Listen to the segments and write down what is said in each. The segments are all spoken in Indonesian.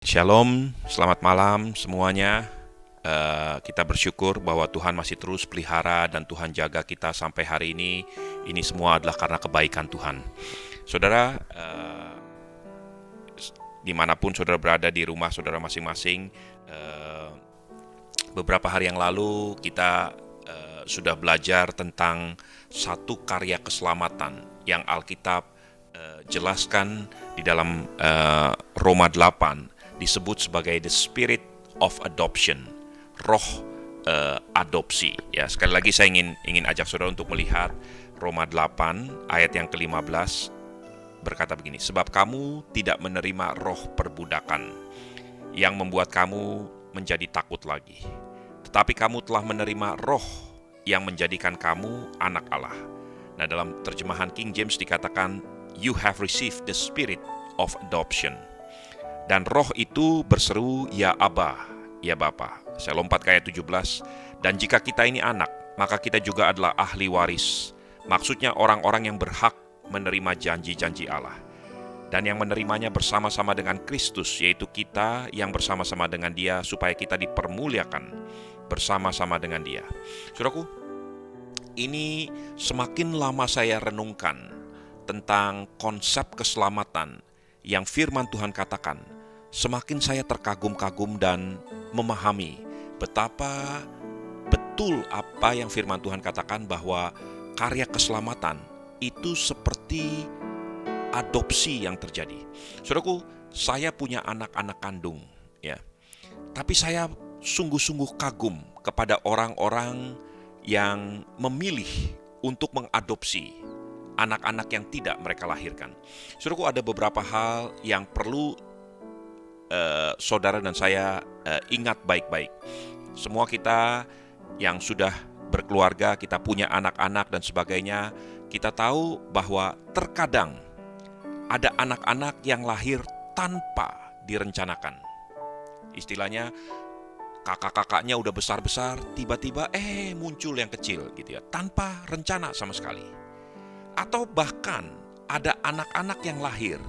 Shalom, selamat malam semuanya. Kita bersyukur bahwa Tuhan masih terus pelihara dan Tuhan jaga kita sampai hari ini. Ini semua adalah karena kebaikan Tuhan. Saudara, dimanapun saudara berada di rumah saudara masing-masing, beberapa hari yang lalu kita sudah belajar tentang satu karya keselamatan yang Alkitab jelaskan di dalam Roma 8 disebut sebagai the spirit of adoption, roh adopsi. Ya, sekali lagi saya ingin ajak saudara untuk melihat Roma 8 ayat yang ke-15 berkata begini, sebab kamu tidak menerima roh perbudakan yang membuat kamu menjadi takut lagi, tetapi kamu telah menerima roh yang menjadikan kamu anak Allah. Nah, dalam terjemahan King James dikatakan you have received the spirit of adoption. Dan roh itu berseru, ya Aba, ya Bapa. Saya lompat ke ayat 17. Dan jika kita ini anak, maka kita juga adalah ahli waris. Maksudnya orang-orang yang berhak menerima janji-janji Allah. Dan yang menerimanya bersama-sama dengan Kristus, yaitu kita yang bersama-sama dengan Dia, supaya kita dipermuliakan bersama-sama dengan Dia. Saudaraku, ini semakin lama saya renungkan tentang konsep keselamatan yang firman Tuhan katakan, semakin saya terkagum-kagum dan memahami betapa betul apa yang firman Tuhan katakan, bahwa karya keselamatan itu seperti adopsi yang terjadi. Saudaraku, saya punya anak-anak kandung, ya. Tapi saya sungguh-sungguh kagum kepada orang-orang yang memilih untuk mengadopsi anak-anak yang tidak mereka lahirkan. Saudaraku, ada beberapa hal yang perlu saudara dan saya ingat baik-baik. Semua kita yang sudah berkeluarga, kita punya anak-anak dan sebagainya, kita tahu bahwa terkadang ada anak-anak yang lahir tanpa direncanakan. Istilahnya kakak-kakaknya udah besar-besar, tiba-tiba muncul yang kecil gitu ya, tanpa rencana sama sekali. Atau bahkan ada anak-anak yang lahir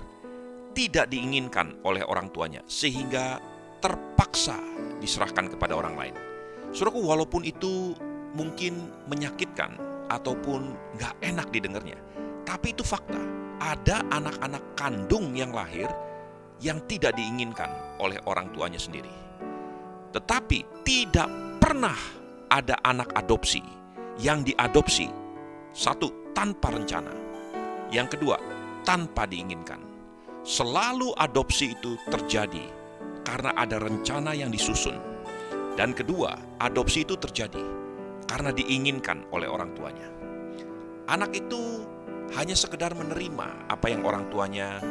tidak diinginkan oleh orang tuanya, sehingga terpaksa diserahkan kepada orang lain. Saudaraku, walaupun itu mungkin menyakitkan ataupun gak enak didengarnya, tapi itu fakta. Ada anak-anak kandung yang lahir yang tidak diinginkan oleh orang tuanya sendiri. Tetapi tidak pernah ada anak adopsi yang diadopsi, satu, tanpa rencana. Yang kedua, tanpa diinginkan. Selalu adopsi itu terjadi karena ada rencana yang disusun. Dan kedua, adopsi itu terjadi karena diinginkan oleh orang tuanya. Anak itu hanya sekedar menerima apa yang orang tuanya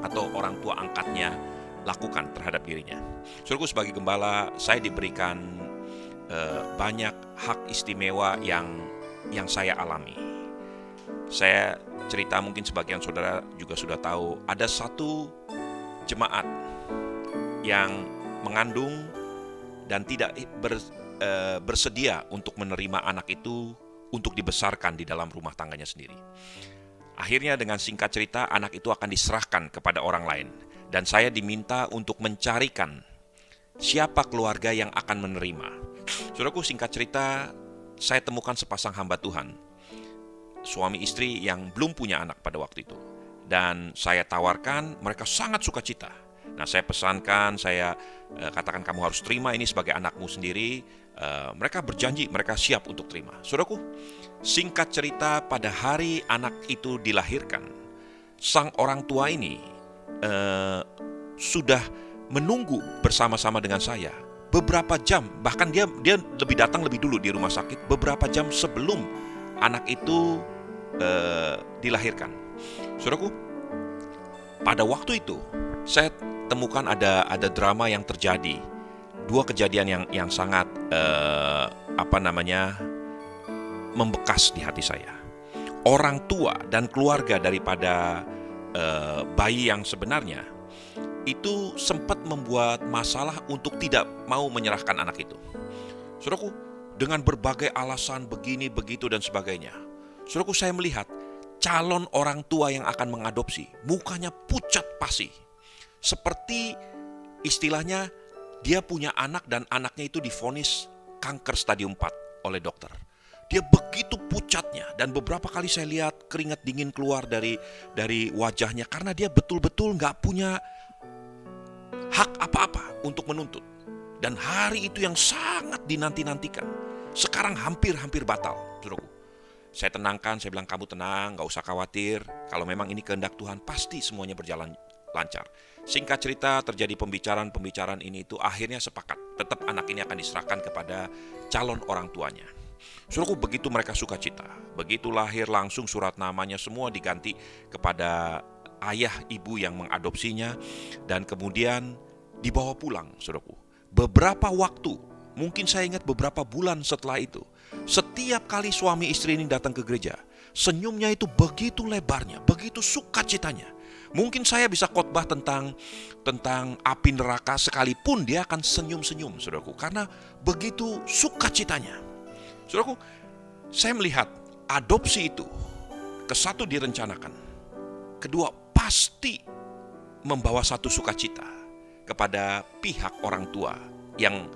atau orang tua angkatnya lakukan terhadap dirinya. Saudaraku, sebagai gembala, saya diberikan banyak hak istimewa yang saya alami. Saya cerita, mungkin sebagian saudara juga sudah tahu, ada satu jemaat yang mengandung dan tidak bersedia untuk menerima anak itu untuk dibesarkan di dalam rumah tangganya sendiri. Akhirnya dengan singkat cerita, anak itu akan diserahkan kepada orang lain. Dan saya diminta untuk mencarikan siapa keluarga yang akan menerima. Saudaraku, singkat cerita, saya temukan sepasang hamba Tuhan, suami istri yang belum punya anak pada waktu itu. Dan saya tawarkan, mereka sangat sukacita. Nah, saya pesankan, saya katakan kamu harus terima ini sebagai anakmu sendiri. Mereka berjanji, mereka siap untuk terima. Saudaraku, singkat cerita, pada hari anak itu dilahirkan, sang orang tua ini sudah menunggu bersama-sama dengan saya beberapa jam. Bahkan dia datang lebih dulu di rumah sakit beberapa jam sebelum anak itu dilahirkan. Saudaraku, pada waktu itu saya temukan ada drama yang terjadi. Dua kejadian yang sangat membekas di hati saya. Orang tua dan keluarga daripada bayi yang sebenarnya itu sempat membuat masalah untuk tidak mau menyerahkan anak itu. Saudaraku, dengan berbagai alasan begini, begitu, dan sebagainya. Saudaraku, saya melihat calon orang tua yang akan mengadopsi, mukanya pucat pasi. Seperti istilahnya dia punya anak dan anaknya itu divonis kanker stadium 4 oleh dokter. Dia begitu pucatnya dan beberapa kali saya lihat keringat dingin keluar dari wajahnya karena dia betul-betul nggak punya hak apa-apa untuk menuntut. Dan hari itu yang sangat dinanti-nantikan sekarang hampir batal, saudaraku. Saya tenangkan, saya bilang kamu tenang, gak usah khawatir. Kalau memang ini kehendak Tuhan, pasti semuanya berjalan lancar. Singkat cerita, terjadi pembicaraan ini itu akhirnya sepakat. Tetap anak ini akan diserahkan kepada calon orang tuanya. Saudaraku, begitu mereka sukacita, begitu lahir langsung surat namanya semua diganti kepada ayah ibu yang mengadopsinya. Dan kemudian dibawa pulang, saudaraku. Beberapa waktu, mungkin saya ingat beberapa bulan setelah itu, setiap kali suami istri ini datang ke gereja, senyumnya itu begitu lebarnya, begitu sukacitanya. Mungkin saya bisa khotbah tentang api neraka sekalipun dia akan senyum-senyum, saudaraku, karena begitu sukacitanya. Saudaraku, saya melihat adopsi itu, kesatu direncanakan, kedua pasti membawa satu sukacita kepada pihak orang tua yang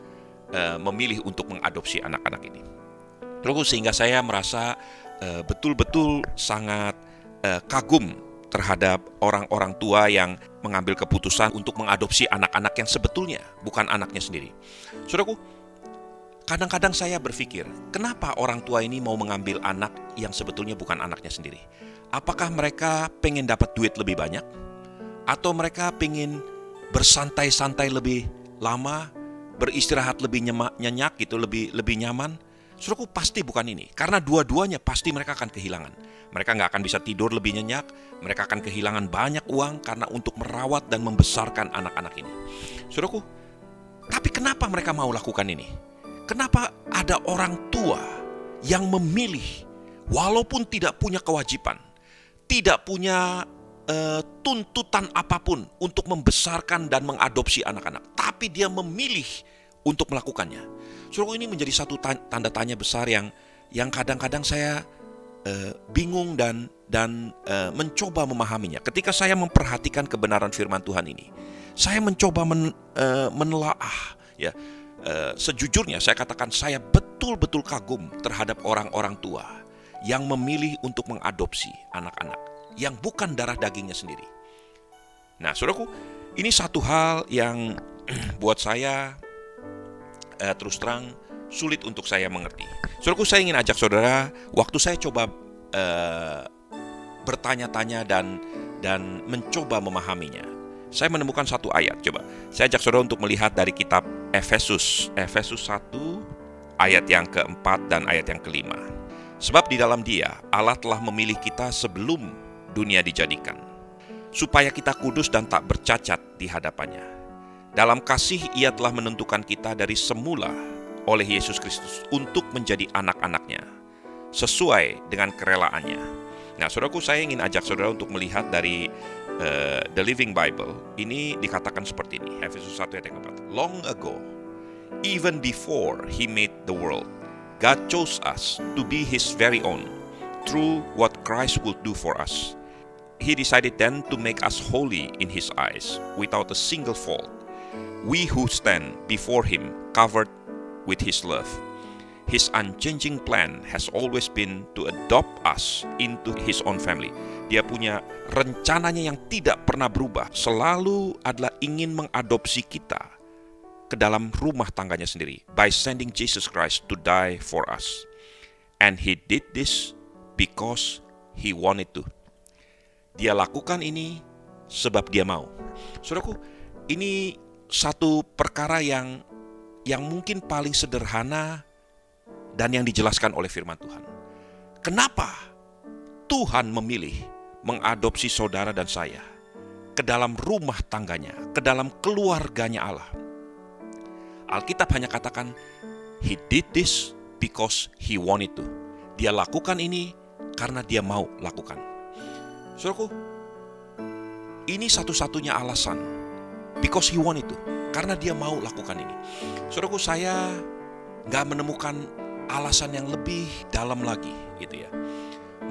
memilih untuk mengadopsi anak-anak ini. Terus sehingga saya merasa betul-betul sangat kagum terhadap orang-orang tua yang mengambil keputusan untuk mengadopsi anak-anak yang sebetulnya bukan anaknya sendiri. Saudaraku, kadang-kadang saya berpikir, kenapa orang tua ini mau mengambil anak yang sebetulnya bukan anaknya sendiri? Apakah mereka pengen dapat duit lebih banyak? Atau mereka pengen bersantai-santai lebih lama, beristirahat lebih nyenyak gitu, lebih nyaman? Saudaraku, pasti bukan ini. Karena dua-duanya pasti mereka akan kehilangan. Mereka nggak akan bisa tidur lebih nyenyak, mereka akan kehilangan banyak uang karena untuk merawat dan membesarkan anak-anak ini. Saudaraku, tapi kenapa mereka mau lakukan ini? Kenapa ada orang tua yang memilih walaupun tidak punya kewajiban, tidak punya tuntutan apapun untuk membesarkan dan mengadopsi anak-anak, tapi dia memilih untuk melakukannya? Saudara, ini menjadi satu tanda tanya besar yang kadang-kadang saya bingung dan mencoba memahaminya. Ketika saya memperhatikan kebenaran firman Tuhan ini, saya mencoba menelaah. Ya, sejujurnya saya katakan saya betul-betul kagum terhadap orang-orang tua yang memilih untuk mengadopsi anak-anak yang bukan darah dagingnya sendiri. Nah, saudaraku, ini satu hal yang buat saya terus terang sulit untuk saya mengerti. Saudaraku, saya ingin ajak saudara, waktu saya coba bertanya-tanya dan mencoba memahaminya, saya menemukan satu ayat. Coba saya ajak saudara untuk melihat dari kitab Efesus 1 ayat yang keempat dan ayat yang kelima. Sebab di dalam Dia Allah telah memilih kita sebelum dunia dijadikan, supaya kita kudus dan tak bercacat di hadapannya. Dalam kasih Ia telah menentukan kita dari semula oleh Yesus Kristus untuk menjadi anak-anaknya, sesuai dengan kerelaannya. Nah, saudaraku, saya ingin ajak saudara untuk melihat dari The Living Bible. Ini dikatakan seperti ini, Efesus 1 ayat 4. Long ago, even before He made the world, God chose us to be His very own through what Christ would do for us. He decided then to make us holy in His eyes, without a single fault. We who stand before Him covered with His love. His unchanging plan has always been to adopt us into His own family. Dia punya rencananya yang tidak pernah berubah, selalu adalah ingin mengadopsi kita ke dalam rumah tangganya sendiri, by sending Jesus Christ to die for us. And He did this because He wanted to. Dia lakukan ini sebab Dia mau. Saudaraku, ini satu perkara yang mungkin paling sederhana dan yang dijelaskan oleh firman Tuhan. Kenapa Tuhan memilih mengadopsi saudara dan saya ke dalam rumah tangganya, ke dalam keluarganya Allah? Alkitab hanya katakan, He did this because He wanted to. Dia lakukan ini karena Dia mau lakukan. Saudaraku, ini satu-satunya alasan, because He wanted to, karena Dia mau lakukan ini. Saudaraku, saya gak menemukan alasan yang lebih dalam lagi gitu ya.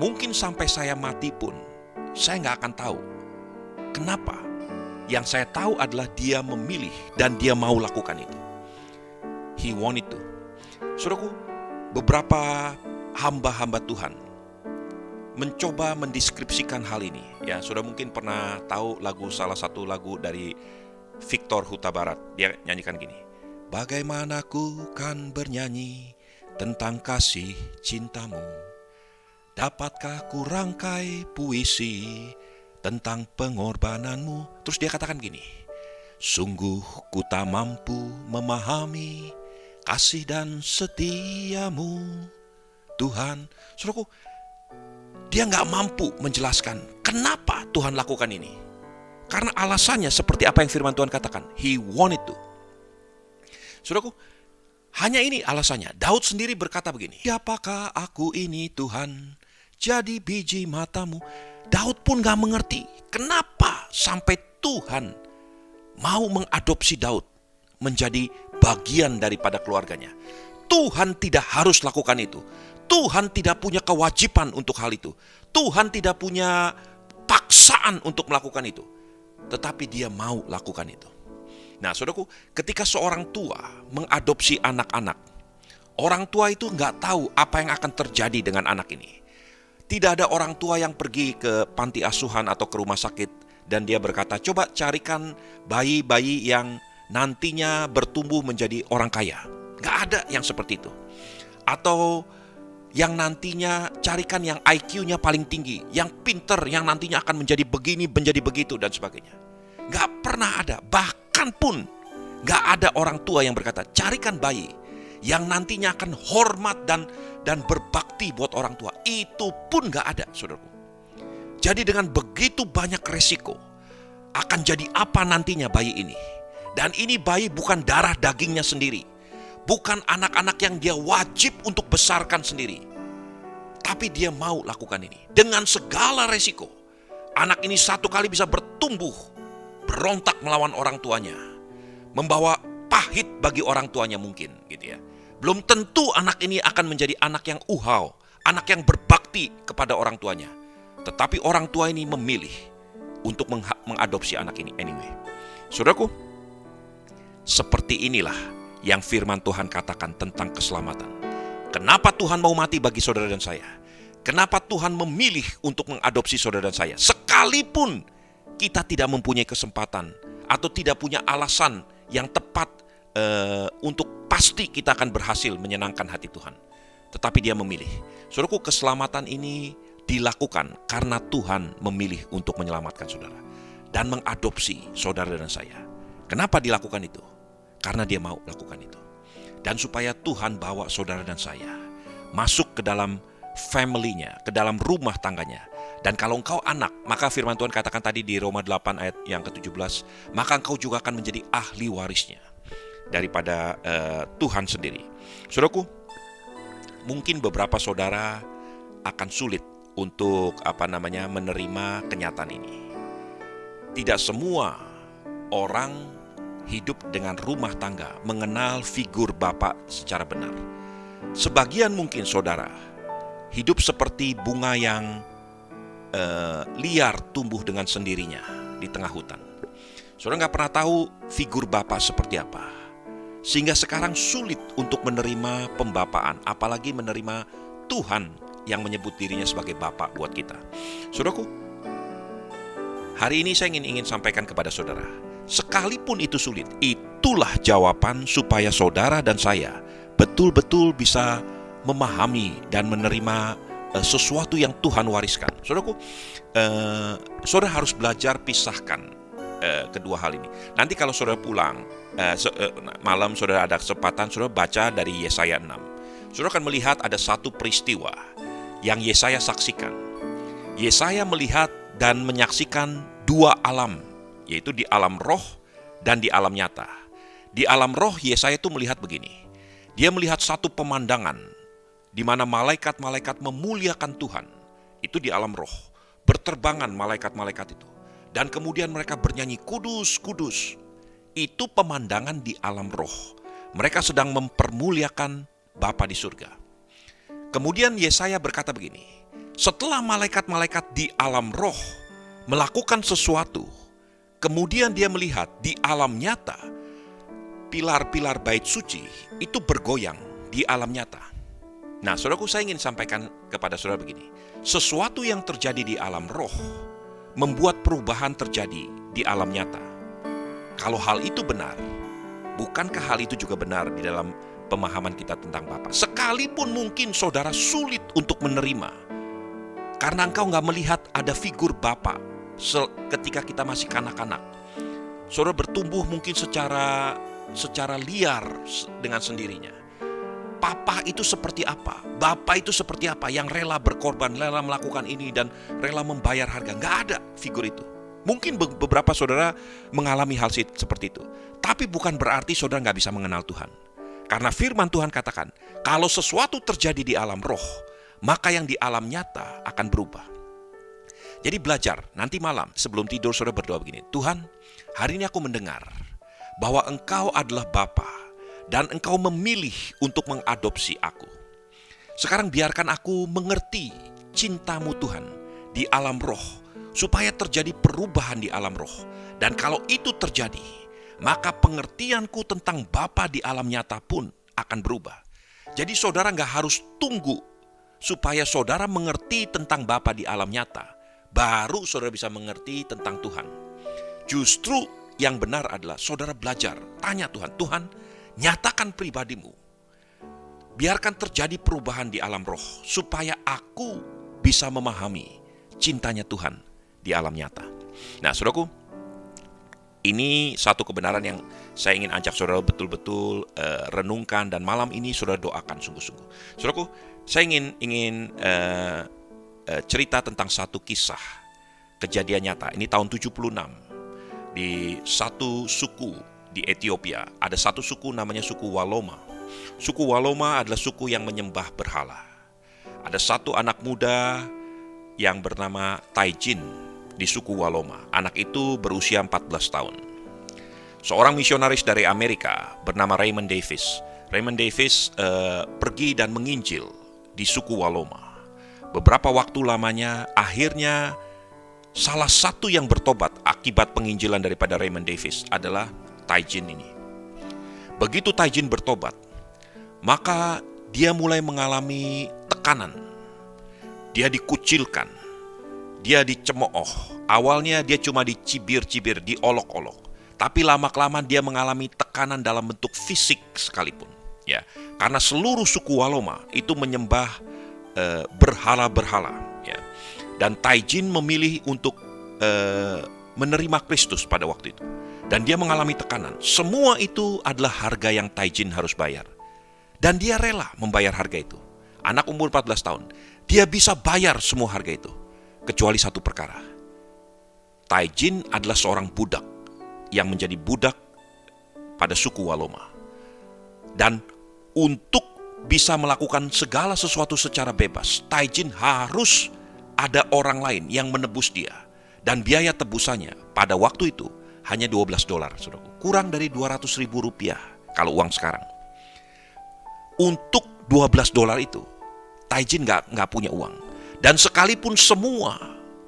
Mungkin sampai saya mati pun saya gak akan tahu kenapa Yang saya tahu adalah dia memilih dan dia mau lakukan itu. He wanted to. Saudaraku, beberapa hamba-hamba Tuhan mencoba mendeskripsikan hal ini. Ya, sudah mungkin pernah tahu salah satu lagu dari Victor Huta Barat. Dia nyanyikan gini. Bagaimana ku kan bernyanyi tentang kasih cintamu. Dapatkah ku rangkai puisi tentang pengorbananmu. Terus dia katakan gini. Sungguh ku tak mampu memahami kasih dan setiamu Tuhan. Saudaraku, dia gak mampu menjelaskan kenapa Tuhan lakukan ini. Karena alasannya seperti apa yang firman Tuhan katakan. He wanted to. Saudaraku, hanya ini alasannya. Daud sendiri berkata begini. Siapakah aku ini Tuhan, jadi biji matamu. Daud pun gak mengerti kenapa sampai Tuhan mau mengadopsi Daud menjadi bagian daripada keluarganya. Tuhan tidak harus lakukan itu. Tuhan tidak punya kewajiban untuk hal itu. Tuhan tidak punya paksaan untuk melakukan itu. Tetapi dia mau lakukan itu. Nah, saudaraku, ketika seorang tua mengadopsi anak-anak, orang tua itu nggak tahu apa yang akan terjadi dengan anak ini. Tidak ada orang tua yang pergi ke panti asuhan atau ke rumah sakit dan dia berkata, coba carikan bayi-bayi yang nantinya bertumbuh menjadi orang kaya. Nggak ada yang seperti itu. Atau yang nantinya carikan yang IQ-nya paling tinggi, yang pinter, yang nantinya akan menjadi begini, menjadi begitu, dan sebagainya. Nggak pernah ada. Bahkan pun nggak ada orang tua yang berkata, carikan bayi yang nantinya akan hormat dan berbakti buat orang tua. Itu pun nggak ada, saudaraku. Jadi dengan begitu banyak resiko, akan jadi apa nantinya bayi ini. Dan ini bayi bukan darah dagingnya sendiri. Bukan anak-anak yang dia wajib untuk besarkan sendiri. Tapi dia mau lakukan ini. Dengan segala resiko. Anak ini satu kali bisa bertumbuh. Berontak melawan orang tuanya. Membawa pahit bagi orang tuanya mungkin. Gitu ya. Belum tentu anak ini akan menjadi anak yang uhau. Anak yang berbakti kepada orang tuanya. Tetapi orang tua ini memilih untuk mengadopsi anak ini anyway. Saudaraku, seperti inilah yang firman Tuhan katakan tentang keselamatan. Kenapa Tuhan mau mati bagi saudara dan saya? Kenapa Tuhan memilih untuk mengadopsi saudara dan saya? Sekalipun kita tidak mempunyai kesempatan atau tidak punya alasan yang tepat untuk pasti kita akan berhasil menyenangkan hati Tuhan. Tetapi dia memilih. Saudaraku, keselamatan ini dilakukan karena Tuhan memilih untuk menyelamatkan saudara. Dan mengadopsi saudara dan saya. Kenapa dilakukan itu? Karena dia mau lakukan itu. Dan supaya Tuhan bawa saudara dan saya masuk ke dalam family-nya, ke dalam rumah tangganya. Dan kalau engkau anak, maka firman Tuhan katakan tadi di Roma 8 ayat yang ke-17, maka engkau juga akan menjadi ahli warisnya daripada Tuhan sendiri. Saudaraku, mungkin beberapa saudara akan sulit untuk menerima kenyataan ini. Tidak semua orang hidup dengan rumah tangga mengenal figur Bapa secara benar. Sebagian mungkin saudara hidup seperti bunga yang liar tumbuh dengan sendirinya di tengah hutan. Saudara nggak pernah tahu figur Bapa seperti apa, sehingga sekarang sulit untuk menerima pembapaan, apalagi menerima Tuhan yang menyebut dirinya sebagai Bapa buat kita. Saudaraku, hari ini saya ingin sampaikan kepada saudara, sekalipun itu sulit, itulah jawaban supaya saudara dan saya betul-betul bisa memahami dan menerima sesuatu yang Tuhan wariskan. Saudaraku, saudara harus belajar pisahkan kedua hal ini. Nanti kalau saudara pulang, malam saudara ada kesempatan, saudara baca dari Yesaya 6. Saudara akan melihat ada satu peristiwa yang Yesaya saksikan. Yesaya melihat dan menyaksikan dua alam, yaitu di alam roh dan di alam nyata. Di alam roh Yesaya itu melihat begini. Dia melihat satu pemandangan di mana malaikat-malaikat memuliakan Tuhan. Itu di alam roh. Berterbangan malaikat-malaikat itu. Dan kemudian mereka bernyanyi, kudus, kudus. Itu pemandangan di alam roh. Mereka sedang mempermuliakan Bapa di surga. Kemudian Yesaya berkata begini, setelah malaikat-malaikat di alam roh melakukan sesuatu, Kemudian dia melihat di alam nyata, pilar-pilar bait suci itu bergoyang di alam nyata. Nah, saudaraku, saya ingin sampaikan kepada saudara begini. Sesuatu yang terjadi di alam roh membuat perubahan terjadi di alam nyata. Kalau hal itu benar, bukankah hal itu juga benar di dalam pemahaman kita tentang Bapa? Sekalipun mungkin saudara sulit untuk menerima, karena engkau nggak melihat ada figur Bapa ketika kita masih kanak-kanak. Saudara bertumbuh mungkin secara liar dengan sendirinya. Papa itu seperti apa? Bapa itu seperti apa? Yang rela berkorban, rela melakukan ini dan rela membayar harga. Nggak ada figur itu. Mungkin beberapa saudara mengalami hal seperti itu. Tapi bukan berarti saudara nggak bisa mengenal Tuhan. Karena firman Tuhan katakan, kalau sesuatu terjadi di alam roh, maka yang di alam nyata akan berubah. Jadi belajar, nanti malam sebelum tidur saudara berdoa begini, Tuhan, hari ini aku mendengar bahwa Engkau adalah Bapa dan Engkau memilih untuk mengadopsi aku. Sekarang biarkan aku mengerti cinta-Mu Tuhan di alam roh, supaya terjadi perubahan di alam roh. Dan kalau itu terjadi, maka pengertianku tentang Bapa di alam nyata pun akan berubah. Jadi saudara nggak harus tunggu supaya saudara mengerti tentang Bapa di alam nyata, baru saudara bisa mengerti tentang Tuhan. Justru yang benar adalah saudara belajar, tanya Tuhan, Tuhan, nyatakan pribadimu. Biarkan terjadi perubahan di alam roh, supaya aku bisa memahami cintanya Tuhan di alam nyata. Nah, saudaraku, ini satu kebenaran yang saya ingin ajak saudara betul-betul renungkan, dan malam ini saudara doakan sungguh-sungguh. Saudaraku, saya ingin cerita tentang satu kisah kejadian nyata. Ini tahun 76. Di satu suku di Ethiopia, ada satu suku namanya suku Waloma. Suku Waloma adalah suku yang menyembah berhala. Ada satu anak muda yang bernama Taijin di suku Waloma. Anak itu berusia 14 tahun. Seorang misionaris dari Amerika bernama Raymond Davis. Raymond Davis pergi dan menginjil di suku Waloma. Beberapa waktu lamanya, akhirnya salah satu yang bertobat akibat penginjilan daripada Raymond Davis adalah Taijin ini. Begitu Taijin bertobat, maka dia mulai mengalami tekanan. Dia dikucilkan, dia dicemooh. Awalnya dia cuma dicibir-cibir, diolok-olok. Tapi lama-kelamaan dia mengalami tekanan dalam bentuk fisik sekalipun. Ya, karena seluruh suku Waloma itu menyembah berhala-berhala. Ya. Dan Taijin memilih untuk menerima Kristus pada waktu itu. Dan dia mengalami tekanan. Semua itu adalah harga yang Taijin harus bayar. Dan dia rela membayar harga itu. Anak umur 14 tahun. Dia bisa bayar semua harga itu. Kecuali satu perkara. Taijin adalah seorang budak yang menjadi budak pada suku Waloma. Dan untuk bisa melakukan segala sesuatu secara bebas, Taijin harus ada orang lain yang menebus dia. Dan biaya tebusannya pada waktu itu hanya $12, saudaraku. Kurang dari 200.000 rupiah kalau uang sekarang. Untuk $12 itu, Taijin nggak punya uang. Dan sekalipun semua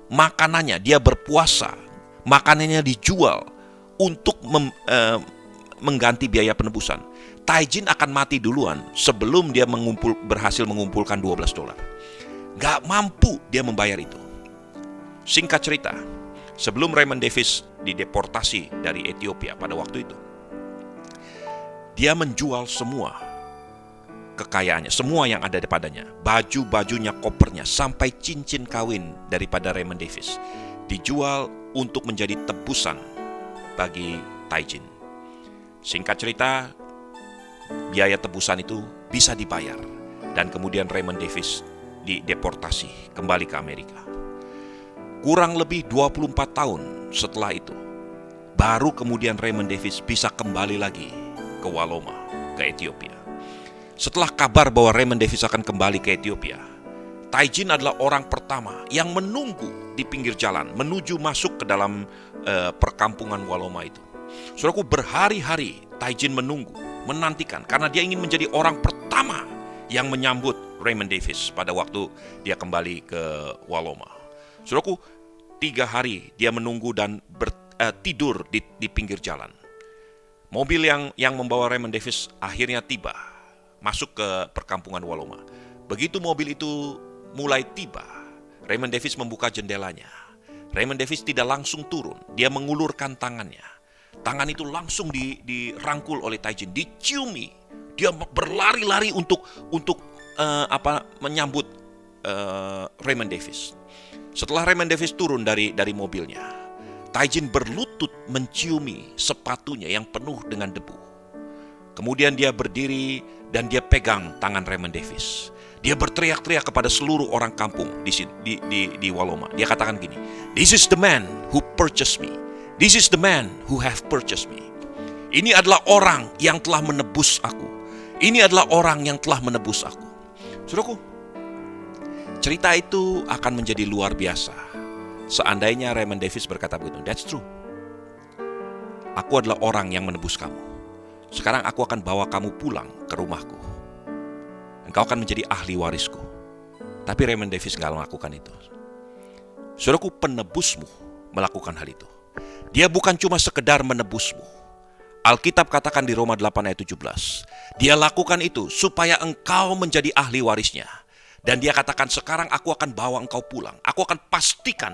makanannya, dia berpuasa, makanannya dijual untuk mengganti biaya penebusan, Taijin akan mati duluan sebelum dia berhasil mengumpulkan $12. Gak mampu dia membayar itu. Singkat cerita, sebelum Raymond Davis dideportasi dari Ethiopia pada waktu itu, dia menjual semua kekayaannya, semua yang ada padanya, baju-bajunya, kopernya, sampai cincin kawin daripada Raymond Davis dijual untuk menjadi tebusan bagi Taijin. Singkat cerita, biaya tebusan itu bisa dibayar, dan kemudian Raymond Davis dideportasi kembali ke Amerika. Kurang lebih 24 tahun setelah itu, baru kemudian Raymond Davis bisa kembali lagi ke Waloma, ke Ethiopia. Setelah kabar bahwa Raymond Davis akan kembali ke Ethiopia, Taijin adalah orang pertama yang menunggu di pinggir jalan menuju masuk ke dalam perkampungan Waloma itu. Saudaraku, berhari-hari Taijin menunggu, menantikan, karena dia ingin menjadi orang pertama yang menyambut Raymond Davis pada waktu dia kembali ke Waloma. Saudaraku, 3 hari dia menunggu dan tidur di pinggir jalan. Mobil yang membawa Raymond Davis akhirnya tiba, masuk ke perkampungan Waloma. Begitu mobil itu mulai tiba, Raymond Davis membuka jendelanya. Raymond Davis tidak langsung turun, dia mengulurkan tangannya. Tangan itu langsung dirangkul oleh Taijin, diciumi. Dia berlari-lari untuk menyambut Raymond Davis. Setelah Raymond Davis turun dari mobilnya, Taijin berlutut menciumi sepatunya yang penuh dengan debu. Kemudian dia berdiri dan dia pegang tangan Raymond Davis. Dia berteriak-teriak kepada seluruh orang kampung di Waloma. Dia katakan gini, "This is the man who purchased me. This is the man who have purchased me." Ini adalah orang yang telah menebus aku. Ini adalah orang yang telah menebus aku. Saudaraku, cerita itu akan menjadi luar biasa seandainya Raymond Davis berkata begitu. That's true. Aku adalah orang yang menebus kamu. Sekarang aku akan bawa kamu pulang ke rumahku. Engkau akan menjadi ahli warisku. Tapi Raymond Davis gak melakukan itu. Saudaraku, penebusmu melakukan hal itu. Dia bukan cuma sekedar menebusmu. Alkitab katakan di Roma 8 ayat 17. Dia lakukan itu supaya engkau menjadi ahli warisnya. Dan dia katakan, sekarang aku akan bawa engkau pulang. Aku akan pastikan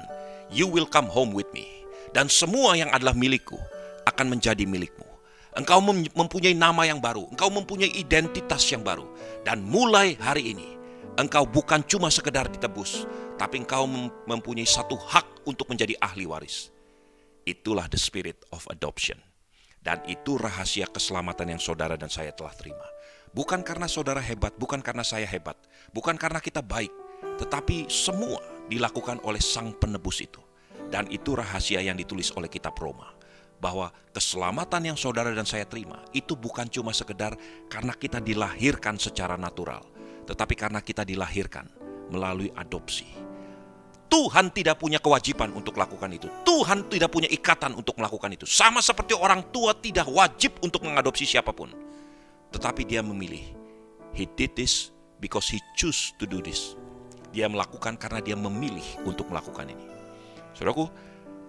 you will come home with me. Dan semua yang adalah milikku akan menjadi milikmu. Engkau mempunyai nama yang baru. Engkau mempunyai identitas yang baru. Dan mulai hari ini, engkau bukan cuma sekedar ditebus, tapi engkau mempunyai satu hak untuk menjadi ahli waris. Itulah the spirit of adoption. Dan itu rahasia keselamatan yang saudara dan saya telah terima. Bukan karena saudara hebat, bukan karena saya hebat, bukan karena kita baik, tetapi semua dilakukan oleh Sang Penebus itu. Dan itu rahasia yang ditulis oleh kitab Roma. Bahwa keselamatan yang saudara dan saya terima itu bukan cuma sekedar karena kita dilahirkan secara natural, tetapi karena kita dilahirkan melalui adopsi. Tuhan tidak punya kewajiban untuk lakukan itu. Tuhan tidak punya ikatan untuk melakukan itu. Sama seperti orang tua tidak wajib untuk mengadopsi siapapun. Tetapi dia memilih. He did this because he choose to do this. Dia melakukan karena dia memilih untuk melakukan ini. Saudaraku,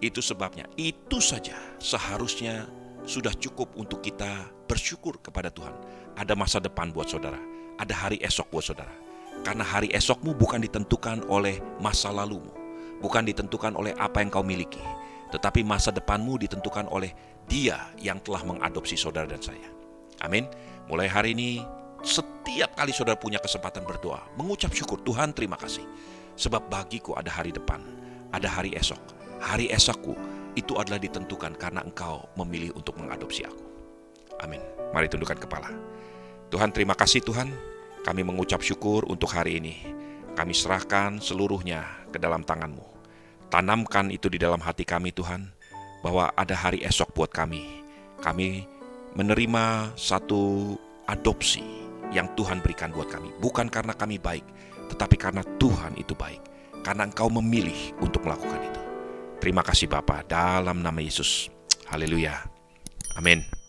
itu sebabnya, itu saja seharusnya sudah cukup untuk kita bersyukur kepada Tuhan. Ada masa depan buat saudara, ada hari esok buat saudara. Karena hari esokmu bukan ditentukan oleh masa lalumu, bukan ditentukan oleh apa yang kau miliki, tetapi masa depanmu ditentukan oleh Dia yang telah mengadopsi saudara dan saya. Amin. Mulai hari ini, setiap kali saudara punya kesempatan berdoa, mengucap syukur, Tuhan terima kasih, sebab bagiku ada hari depan, ada hari esok. Hari esokku itu adalah ditentukan karena engkau memilih untuk mengadopsi aku. Amin. Mari tundukkan kepala. Tuhan terima kasih Tuhan. Kami mengucap syukur untuk hari ini. Kami serahkan seluruhnya ke dalam tangan-Mu. Tanamkan itu di dalam hati kami Tuhan. Bahwa ada hari esok buat kami. Kami menerima satu adopsi yang Tuhan berikan buat kami. Bukan karena kami baik, tetapi karena Tuhan itu baik. Karena Engkau memilih untuk melakukan itu. Terima kasih Bapa, dalam nama Yesus. Haleluya. Amin.